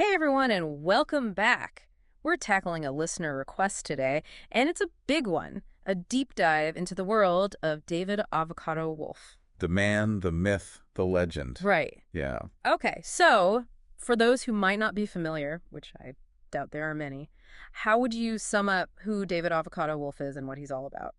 Hey everyone, and welcome back. We're tackling a listener request today, and it's a big one, a deep dive into the world of David Avocado Wolfe. The man, the myth, the legend. Right. Yeah. Okay, so for those who might not be familiar, which I doubt there are many, how would you sum up who David Avocado Wolfe is and what he's all about?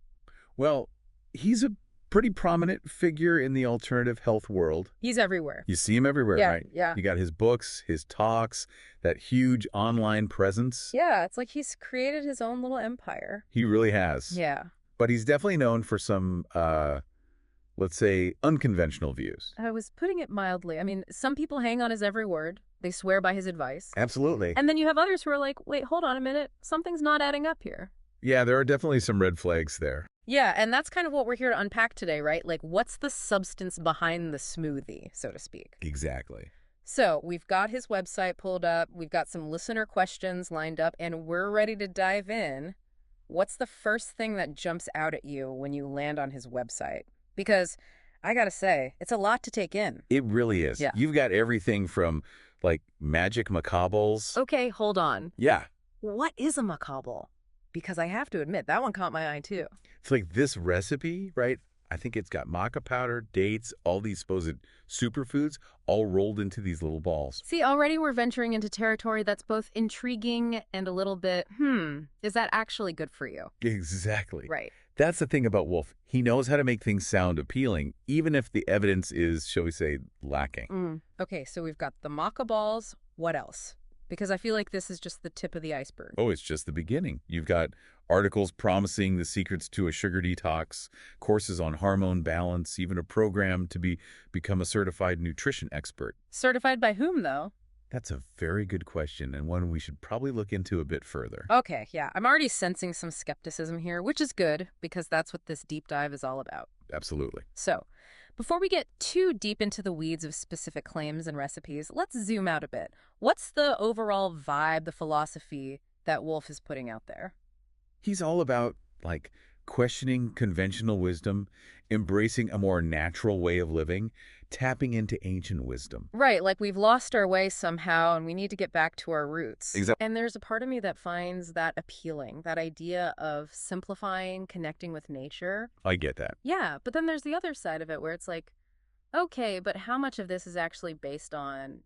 Well, he's a pretty prominent figure in the alternative health world. He's everywhere. You see him everywhere, Yeah, right? yeah. You got his books, his talks, that huge online presence. Yeah, it's like he's created his own little empire. He really has. Yeah. But he's definitely known for some, let's say, unconventional views. I was putting it mildly. I mean, some people hang on his every word. They swear by his advice. Absolutely. And then you have others who are like, wait, hold on a minute. Something's not adding up here. Yeah, there are definitely some red flags there. Yeah, and that's kind of what we're here to unpack today, right? Like, what's the substance behind the smoothie, so to speak? Exactly. So we've got his website pulled up. We've got some listener questions lined up, and we're ready to dive in. What's the first thing that jumps out at you when you land on his website? Because I gotta say, it's a lot to take in. It really is. Yeah. You've got everything from, like, magic macables. Okay, hold on. Yeah. What is a macabal? Because I have to admit, that one caught my eye too. It's like this recipe, right? I think it's got maca powder, dates, all these supposed superfoods all rolled into these little balls. See, already we're venturing into territory that's both intriguing and a little bit, is that actually good for you? Exactly. Right. That's the thing about Wolfe. He knows how to make things sound appealing, even if the evidence is, shall we say, lacking. Okay, so we've got the maca balls. What else? Because I feel like this is just the tip of the iceberg. Oh, it's just the beginning. You've got articles promising the secrets to a sugar detox, courses on hormone balance, even a program to become a certified nutrition expert. Certified by whom, though? That's a very good question, and one we should probably look into a bit further. Okay, yeah. I'm already sensing some skepticism here, which is good, because that's what this deep dive is all about. Absolutely. So, before we get too deep into the weeds of specific claims and recipes, let's zoom out a bit. What's the overall vibe, the philosophy that Wolfe is putting out there? He's all about, like, questioning conventional wisdom, embracing a more natural way of living, tapping into ancient wisdom. Right, like we've lost our way somehow and we need to get back to our roots. Exactly. And there's a part of me that finds that appealing, that idea of simplifying, connecting with nature. I get that. Yeah, but then there's the other side of it where it's like, okay, but how much of this is actually based on,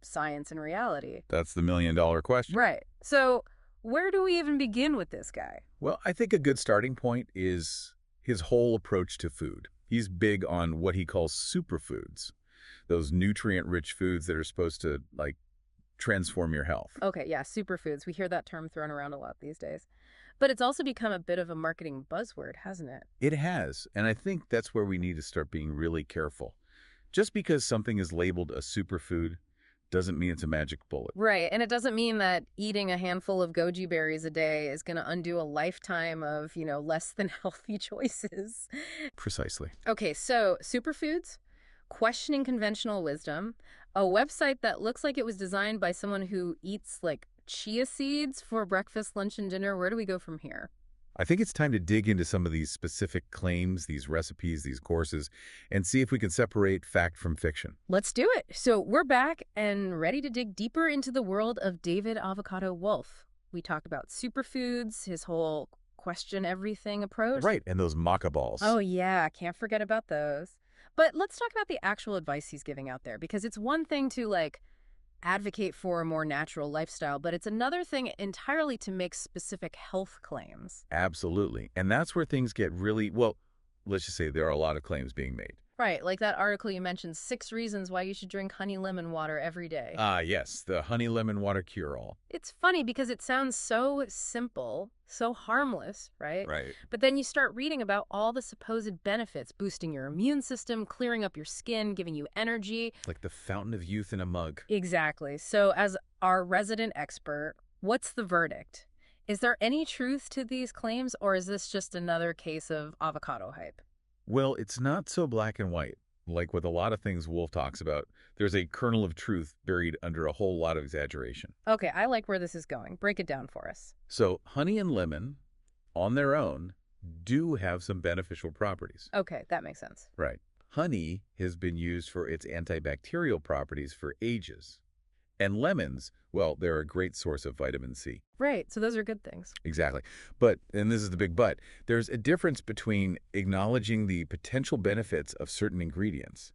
science and reality? That's the million-dollar question. Right. So where do we even begin with this guy? Well, I think a good starting point is his whole approach to food. He's big on what he calls superfoods, those nutrient-rich foods that are supposed to, like, transform your health. Okay, yeah, superfoods. We hear that term thrown around a lot these days. But it's also become a bit of a marketing buzzword, hasn't it? It has, and I think that's where we need to start being really careful. Just because something is labeled a superfood doesn't mean it's a magic bullet. Right, and it doesn't mean that eating a handful of goji berries a day is going to undo a lifetime of, less than healthy choices. Precisely. Okay, so superfoods, questioning conventional wisdom, a website that looks like it was designed by someone who eats, like, chia seeds for breakfast, lunch, and dinner. Where do we go from here? I think it's time to dig into some of these specific claims, these recipes, these courses, and see if we can separate fact from fiction. Let's do it. So we're back and ready to dig deeper into the world of David Avocado Wolfe. We talk about superfoods, his whole question everything approach. Right, and those maca balls. Oh, yeah, can't forget about those. But let's talk about the actual advice he's giving out there, because it's one thing to, like, advocate for a more natural lifestyle, but it's another thing entirely to make specific health claims. Absolutely. And that's where things get really, well, let's just say there are a lot of claims being made. Right, like that article you mentioned, 6 reasons why you should drink honey lemon water every day. Yes, the honey lemon water cure-all. It's funny because it sounds so simple, so harmless, right? Right. But then you start reading about all the supposed benefits, boosting your immune system, clearing up your skin, giving you energy. Like the fountain of youth in a mug. Exactly. So as our resident expert, what's the verdict? Is there any truth to these claims, or is this just another case of avocado hype? Well, it's not so black and white. Like with a lot of things Wolfe talks about, there's a kernel of truth buried under a whole lot of exaggeration. Okay, I like where this is going. Break it down for us. So honey and lemon, on their own, do have some beneficial properties. Okay, that makes sense. Right. Honey has been used for its antibacterial properties for ages. And lemons, well, they're a great source of vitamin C. Right, so those are good things. Exactly. But, and this is the big but, there's a difference between acknowledging the potential benefits of certain ingredients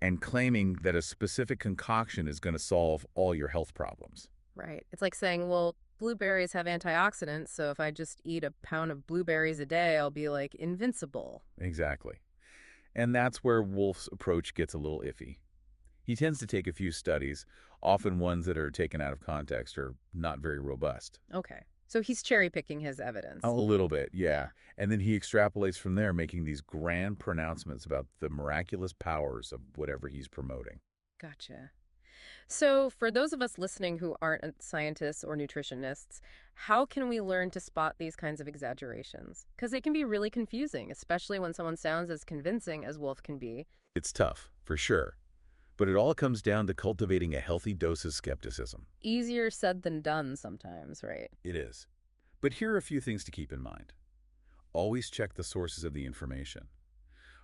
and claiming that a specific concoction is going to solve all your health problems. Right. It's like saying, well, blueberries have antioxidants, so if I just eat a pound of blueberries a day, I'll be like invincible. Exactly. And that's where Wolfe's approach gets a little iffy. He tends to take a few studies, often ones that are taken out of context or not very robust. Okay. So he's cherry picking his evidence. A little bit, yeah. And then he extrapolates from there, making these grand pronouncements about the miraculous powers of whatever he's promoting. Gotcha. So, for those of us listening who aren't scientists or nutritionists, how can we learn to spot these kinds of exaggerations? Because it can be really confusing, especially when someone sounds as convincing as Wolfe can be. It's tough, for sure. But it all comes down to cultivating a healthy dose of skepticism. Easier said than done sometimes, right? It is. But here are a few things to keep in mind. Always check the sources of the information.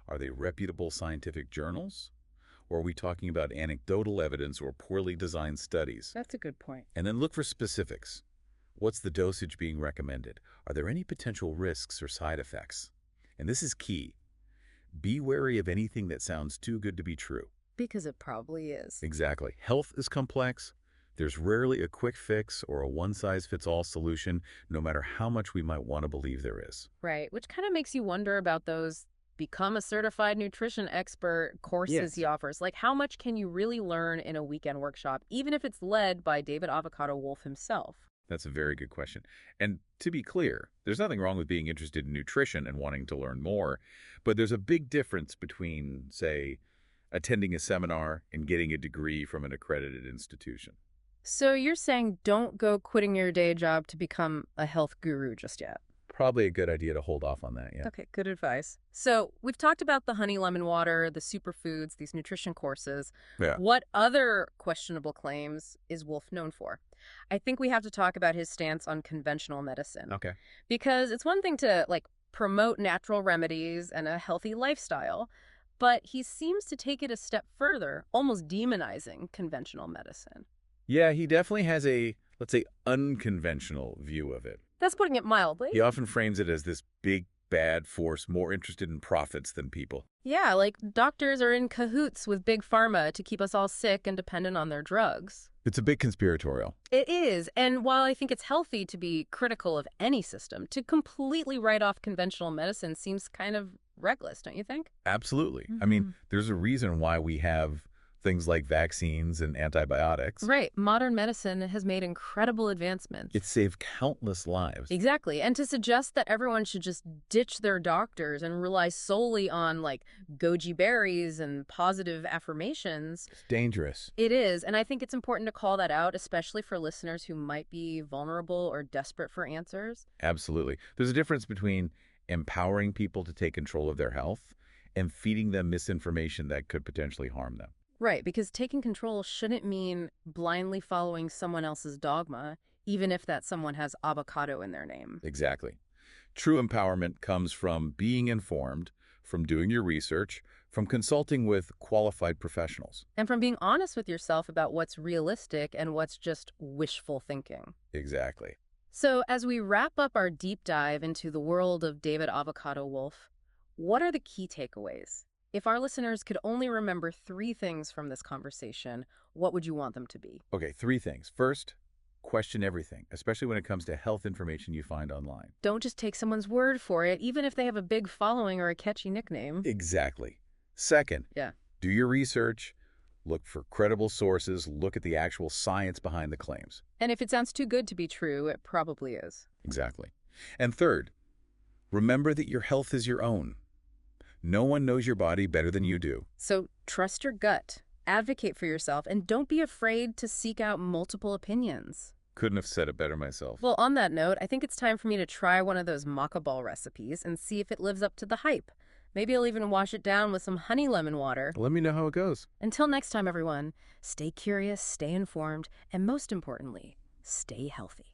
Are they reputable scientific journals? Or are we talking about anecdotal evidence or poorly designed studies? That's a good point. And then look for specifics. What's the dosage being recommended? Are there any potential risks or side effects? And this is key. Be wary of anything that sounds too good to be true. Because it probably is. Exactly. Health is complex. There's rarely a quick fix or a one-size-fits-all solution, no matter how much we might want to believe there is. Right, which kind of makes you wonder about those become a certified nutrition expert courses he offers. Like, how much can you really learn in a weekend workshop, even if it's led by David Avocado Wolfe himself? That's a very good question. And to be clear, there's nothing wrong with being interested in nutrition and wanting to learn more, but there's a big difference between, say, attending a seminar and getting a degree from an accredited institution. So you're saying don't go quitting your day job to become a health guru just yet? Probably a good idea to hold off on that, yeah. Okay, good advice. So we've talked about the honey lemon water, the superfoods, these nutrition courses. Yeah. What other questionable claims is Wolfe known for? I think we have to talk about his stance on conventional medicine. Okay. Because it's one thing to, like, promote natural remedies and a healthy lifestyle, but he seems to take it a step further, almost demonizing conventional medicine. Yeah, he definitely has a, let's say, unconventional view of it. That's putting it mildly. He often frames it as this big, bad force more interested in profits than people. Yeah, like doctors are in cahoots with big pharma to keep us all sick and dependent on their drugs. It's a bit conspiratorial. It is, and while I think it's healthy to be critical of any system, to completely write off conventional medicine seems kind of reckless, don't you think? Absolutely. I mean, there's a reason why we have things like vaccines and antibiotics. Right. Modern medicine has made incredible advancements. It saved countless lives. Exactly. And to suggest that everyone should just ditch their doctors and rely solely on, like, goji berries and positive affirmations. It's dangerous. It is. And I think it's important to call that out, especially for listeners who might be vulnerable or desperate for answers. Absolutely. There's a difference between empowering people to take control of their health and feeding them misinformation that could potentially harm them. Right, because taking control shouldn't mean blindly following someone else's dogma, even if that someone has avocado in their name. Exactly. True empowerment comes from being informed, from doing your research, from consulting with qualified professionals. And from being honest with yourself about what's realistic and what's just wishful thinking. Exactly. So as we wrap up our deep dive into the world of David Avocado Wolfe, what are the key takeaways? If our listeners could only remember 3 things from this conversation, what would you want them to be? Okay, 3 things. First, question everything, especially when it comes to health information you find online. Don't just take someone's word for it, even if they have a big following or a catchy nickname. Exactly. Second, do your research, look for credible sources, look at the actual science behind the claims. And if it sounds too good to be true, it probably is. Exactly. And third, remember that your health is your own. No one knows your body better than you do. So trust your gut, advocate for yourself, and don't be afraid to seek out multiple opinions. Couldn't have said it better myself. Well, on that note, I think it's time for me to try one of those maca ball recipes and see if it lives up to the hype. Maybe I'll even wash it down with some honey lemon water. Let me know how it goes. Until next time, everyone, stay curious, stay informed, and most importantly, stay healthy.